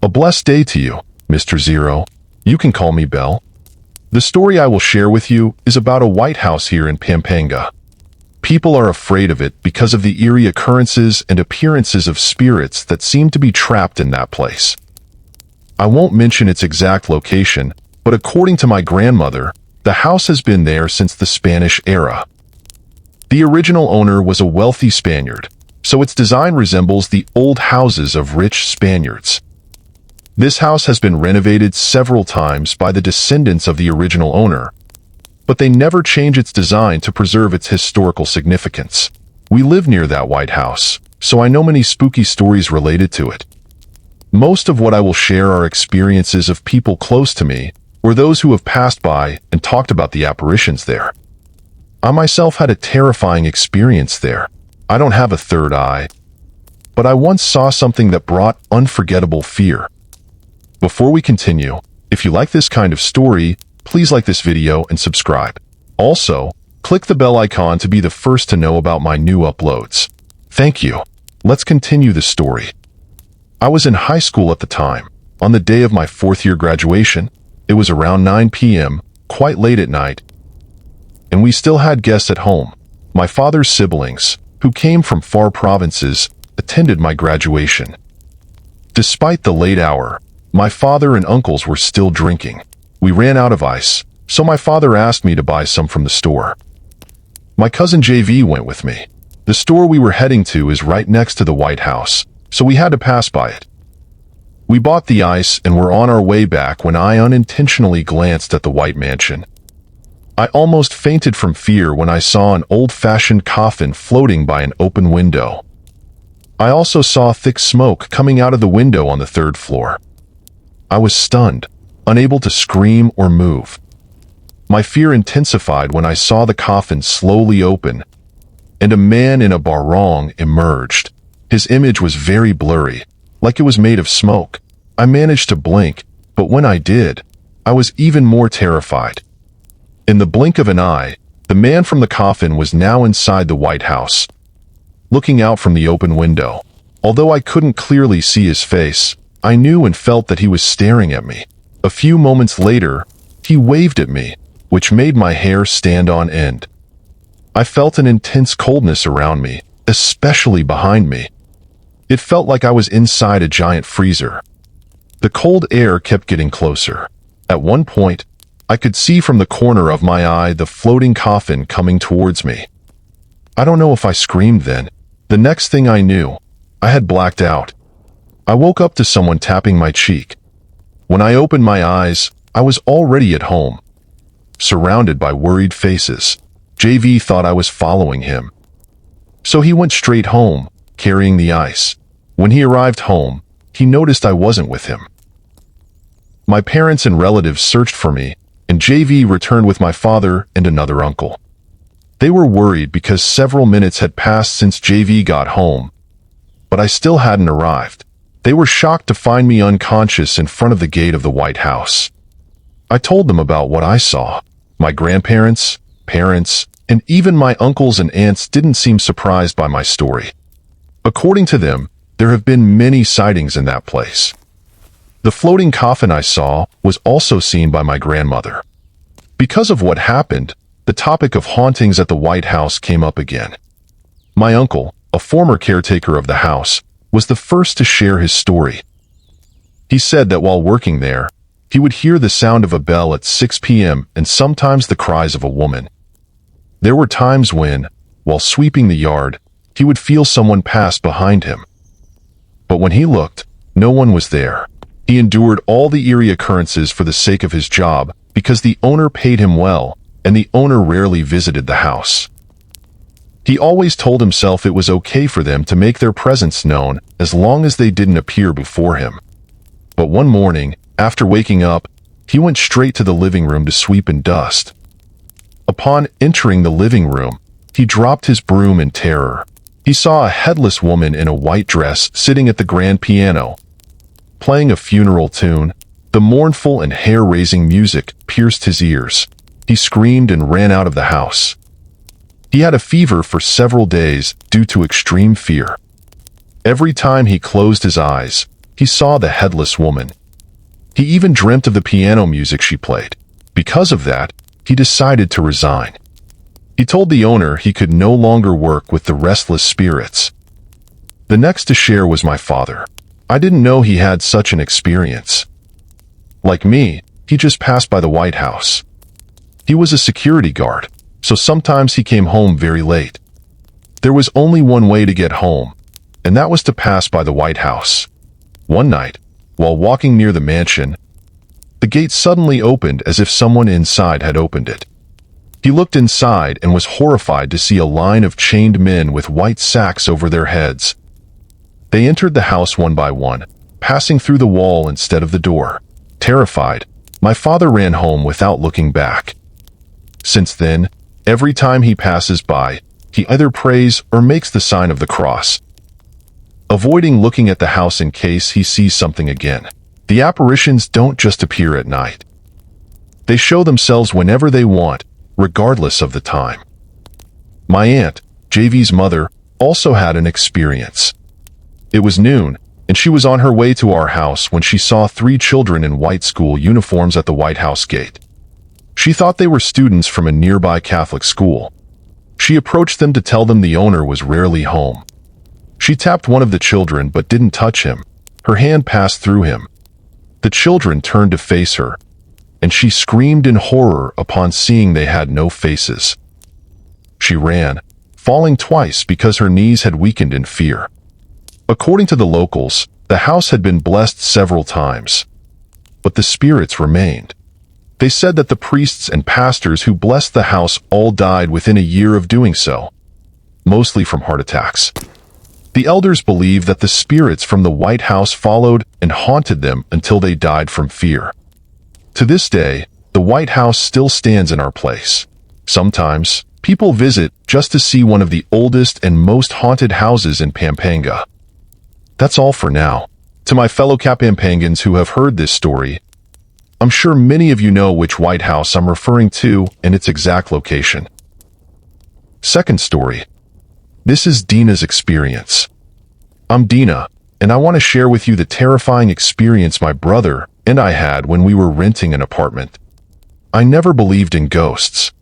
A blessed day to you, Mr. Zero. You can call me Bell. The story I will share with you is about a white house here in Pampanga. People are afraid of it because of the eerie occurrences and appearances of spirits that seem to be trapped in that place. I won't mention its exact location, but according to my grandmother, the house has been there since the Spanish era. The original owner was a wealthy Spaniard, so its design resembles the old houses of rich Spaniards. This house has been renovated several times by the descendants of the original owner, but they never change its design to preserve its historical significance. We live near that White House, so I know many spooky stories related to it. Most of what I will share are experiences of people close to me, or those who have passed by and talked about the apparitions there. I myself had a terrifying experience there. I don't have a third eye, but I once saw something that brought unforgettable fear. Before we continue, if you like this kind of story, please like this video and subscribe. Also, click the bell icon to be the first to know about my new uploads. Thank you. Let's continue the story. I was in high school at the time. On the day of my fourth-year graduation, it was around 9 p.m., quite late at night, and we still had guests at home. My father's siblings, who came from far provinces, attended my graduation. Despite the late hour, my father and uncles were still drinking. We ran out of ice, so my father asked me to buy some from the store. My cousin JV went with me. The store we were heading to is right next to the White House, so we had to pass by it. We bought the ice and were on our way back when I unintentionally glanced at the White Mansion. I almost fainted from fear when I saw an old-fashioned coffin floating by an open window. I also saw thick smoke coming out of the window on the third floor. I was stunned, unable to scream or move. My fear intensified when I saw the coffin slowly open, and a man in a barong emerged. His image was very blurry, like it was made of smoke. I managed to blink, but when I did, I was even more terrified. In the blink of an eye, the man from the coffin was now inside the White House, looking out from the open window. Although I couldn't clearly see his face, I knew and felt that he was staring at me. A few moments later, he waved at me, which made my hair stand on end. I felt an intense coldness around me, especially behind me. It felt like I was inside a giant freezer. The cold air kept getting closer. At one point, I could see from the corner of my eye the floating coffin coming towards me. I don't know if I screamed then. The next thing I knew, I had blacked out. I woke up to someone tapping my cheek. When I opened my eyes, I was already at home, surrounded by worried faces. JV thought I was following him, so he went straight home, carrying the ice. When he arrived home, he noticed I wasn't with him. My parents and relatives searched for me, and JV returned with my father and another uncle. They were worried because several minutes had passed since JV got home, but I still hadn't arrived. They were shocked to find me unconscious in front of the gate of the White House. I told them about what I saw. My grandparents, parents, and even my uncles and aunts didn't seem surprised by my story. According to them, there have been many sightings in that place. The floating coffin I saw was also seen by my grandmother. Because of what happened, the topic of hauntings at the White House came up again. My uncle, a former caretaker of the house, was the first to share his story. He said that while working there, he would hear the sound of a bell at 6 p.m. and sometimes the cries of a woman. There were times when, while sweeping the yard, he would feel someone pass behind him. But when he looked, no one was there. He endured all the eerie occurrences for the sake of his job because the owner paid him well, and the owner rarely visited the house. He always told himself it was okay for them to make their presence known as long as they didn't appear before him. But one morning, after waking up, he went straight to the living room to sweep and dust. Upon entering the living room, he dropped his broom in terror. He saw a headless woman in a white dress sitting at the grand piano, playing a funeral tune. The mournful and hair-raising music pierced his ears. He screamed and ran out of the house. He had a fever for several days due to extreme fear. Every time he closed his eyes, He saw the headless woman. He even dreamt of the piano music she played. Because of that, he decided to resign. He told the owner he could no longer work with the restless spirits. The next to share was my father. I didn't know he had such an experience. Like me, he just passed by the White House. He was a security guard, so sometimes he came home very late. There was only one way to get home, and that was to pass by the White House. One night, while walking near the mansion, the gate suddenly opened as if someone inside had opened it. He looked inside and was horrified to see a line of chained men with white sacks over their heads. They entered the house one by one, passing through the wall instead of the door. Terrified, my father ran home without looking back. Since then, every time he passes by, he either prays or makes the sign of the cross, avoiding looking at the house in case he sees something again. The apparitions don't just appear at night. They show themselves whenever they want, regardless of the time. My aunt, JV's mother, also had an experience. It was noon, and she was on her way to our house when she saw 3 children in white school uniforms at the White House gate. She thought they were students from a nearby Catholic school. She approached them to tell them the owner was rarely home. She tapped one of the children but didn't touch him. Her hand passed through him. The children turned to face her, and she screamed in horror upon seeing they had no faces. She ran, falling twice because her knees had weakened in fear. According to the locals, the house had been blessed several times, but the spirits remained. They said that the priests and pastors who blessed the house all died within a year of doing so, mostly from heart attacks. The elders believe that the spirits from the White House followed and haunted them until they died from fear. To this day, the White House still stands in our place. Sometimes, people visit just to see one of the oldest and most haunted houses in Pampanga. That's all for now. To my fellow Pampangans who have heard this story, I'm sure many of you know which White House I'm referring to and its exact location. Second story. This is Dina's experience. I'm Dina, and I want to share with you the terrifying experience my brother and I had when we were renting an apartment. I never believed in ghosts.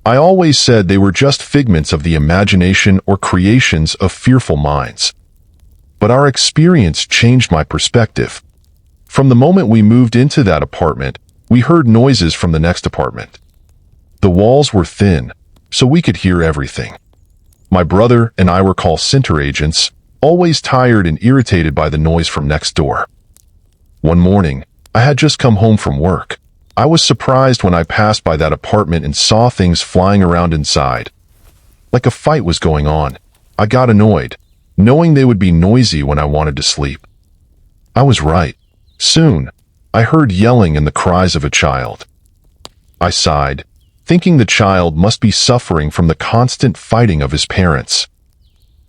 I always said they were just figments of the imagination or creations of fearful minds. But our experience changed my perspective. From the moment we moved into that apartment, we heard noises from the next apartment. The walls were thin, so we could hear everything. My brother and I were call center agents, always tired and irritated by the noise from next door. One morning, I had just come home from work. I was surprised when I passed by that apartment and saw things flying around inside. Like a fight was going on. I got annoyed, knowing they would be noisy when I wanted to sleep. I was right. Soon, I heard yelling and the cries of a child. I sighed, thinking the child must be suffering from the constant fighting of his parents.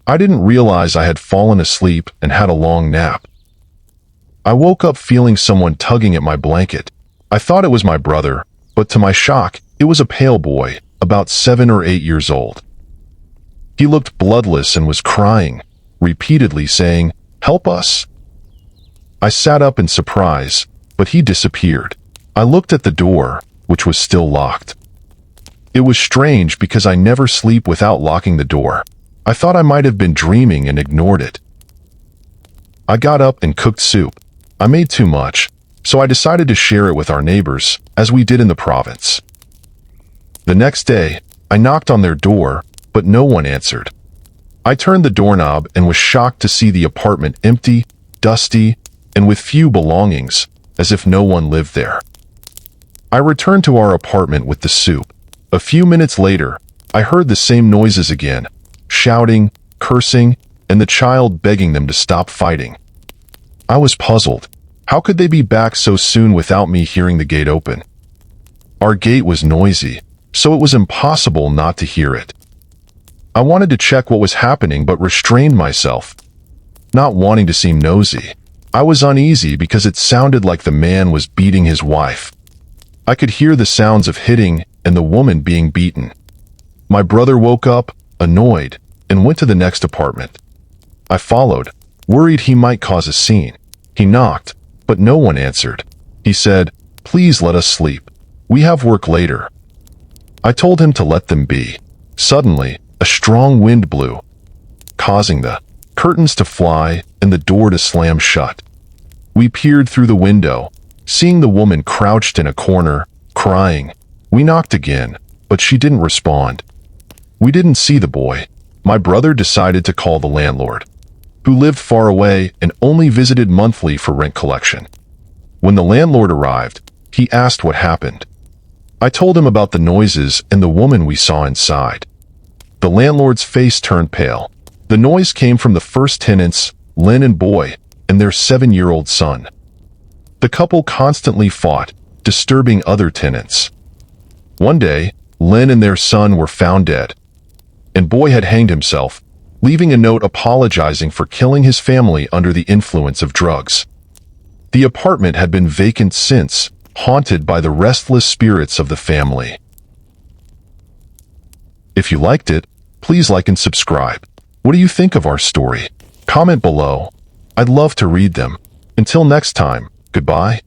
I didn't realize I had fallen asleep and had a long nap. I woke up feeling someone tugging at my blanket. I thought it was my brother, but to my shock, it was a pale boy, about 7 or 8 years old. He looked bloodless and was crying, repeatedly saying, "Help us." I sat up in surprise, but he disappeared. I looked at the door, which was still locked. It was strange because I never sleep without locking the door. I thought I might have been dreaming and ignored it. I got up and cooked soup. I made too much, so I decided to share it with our neighbors, as we did in the province. The next day, I knocked on their door, but no one answered. I turned the doorknob and was shocked to see the apartment empty, dusty, and with few belongings, as if no one lived there. I returned to our apartment with the soup. A few minutes later, I heard the same noises again, shouting, cursing, and the child begging them to stop fighting. I was puzzled. How could they be back so soon without me hearing the gate open? Our gate was noisy, so it was impossible not to hear it. I wanted to check what was happening but restrained myself, not wanting to seem nosy. I was uneasy because it sounded like the man was beating his wife. I could hear the sounds of hitting and the woman being beaten. My brother woke up, annoyed, and went to the next apartment. I followed, worried he might cause a scene. He knocked, but no one answered. He said, "Please let us sleep. We have work later." I told him to let them be. Suddenly, a strong wind blew, causing the curtains to fly and the door to slam shut. We peered through the window, seeing the woman crouched in a corner, crying. We knocked again, but she didn't respond. We didn't see the boy. My brother decided to call the landlord, who lived far away and only visited monthly for rent collection. When the landlord arrived, he asked what happened. I told him about the noises and the woman we saw inside. The landlord's face turned pale. The noise came from the first tenants, Lynn and Boy, and their 7-year-old son. The couple constantly fought, disturbing other tenants. One day, Lynn and their son were found dead, and Boy had hanged himself, leaving a note apologizing for killing his family under the influence of drugs. The apartment had been vacant since, haunted by the restless spirits of the family. If you liked it, please like and subscribe. What do you think of our story? Comment below. I'd love to read them. Until next time, goodbye.